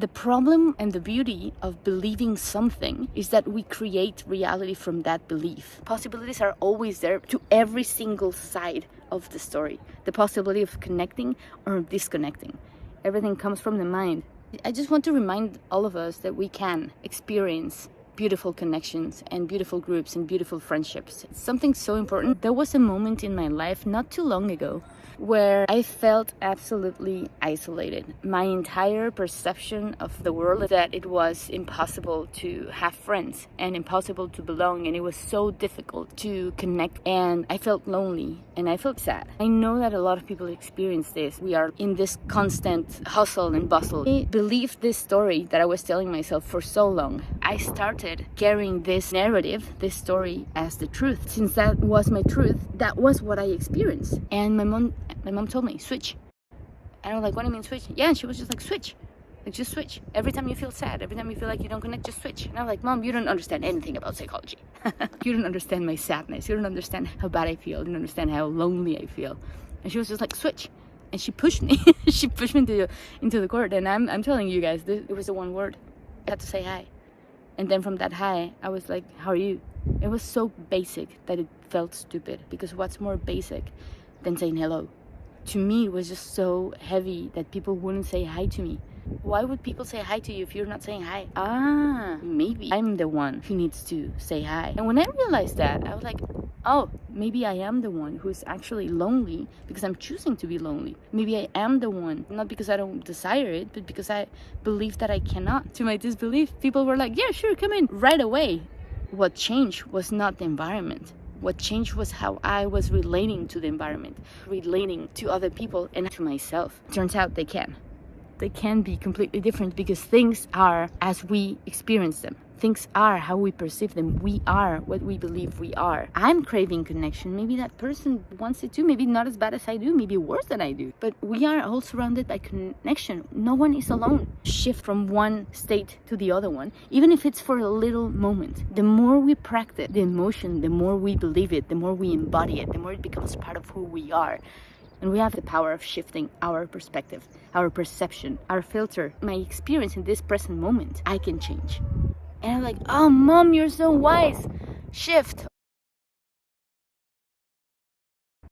The problem and the beauty of believing something is that we create reality from that belief. Possibilities are always there to every single side of the story. The possibility of connecting or disconnecting. Everything comes from the mind. I just want to remind all of us that we can experience beautiful connections and beautiful groups and beautiful friendships. It's something so important. There was a moment in my life not too long ago where I felt absolutely isolated. My entire perception of the world that it was impossible to have friends and impossible to belong, and it was so difficult to connect, and I felt lonely and I felt sad. I know that a lot of people experience this. We are in this constant hustle and bustle. I believed this story that I was telling myself for so long. I started carrying this narrative, this story, as the truth. Since that was my truth, that was what I experienced. And my mom told me, switch. And I was like, what do you mean switch? Yeah, and she was just like, switch. Like, just switch. Every time you feel sad, every time you feel like you don't connect, just switch. And I was like, Mom, you don't understand anything about psychology. You don't understand my sadness. You don't understand how bad I feel. You don't understand how lonely I feel. And she was just like, switch. And she pushed me. She pushed me into the court. And I'm telling you guys, it was the one word. I had to say hi. And then from that hi, I was like, how are you? It was so basic that it felt stupid. Because what's more basic than saying hello? To me, it was just so heavy that people wouldn't say hi to me. Why would people say hi to you if you're not saying hi? Maybe I'm the one who needs to say hi. And when I realized that, I was like, oh, maybe I am the one who's actually lonely because I'm choosing to be lonely. Maybe I am the one, not because I don't desire it, but because I believe that I cannot. To my disbelief, people were like, yeah, sure, come in right away. What changed was not the environment. What changed was how I was relating to the environment, relating to other people and to myself. Turns out they can. They can be completely different because things are as we experience them. Things are how we perceive them. We are what we believe we are. I'm craving connection. Maybe that person wants it too. Maybe not as bad as I do. Maybe worse than I do. But we are all surrounded by connection. No one is alone. Shift from one state to the other one, even if it's for a little moment. The more we practice the emotion, the more we believe it, the more we embody it, the more it becomes part of who we are. And we have the power of shifting our perspective, our perception, our filter. My experience in this present moment, I can change. And I'm like, oh, Mom, you're so wise. Shift.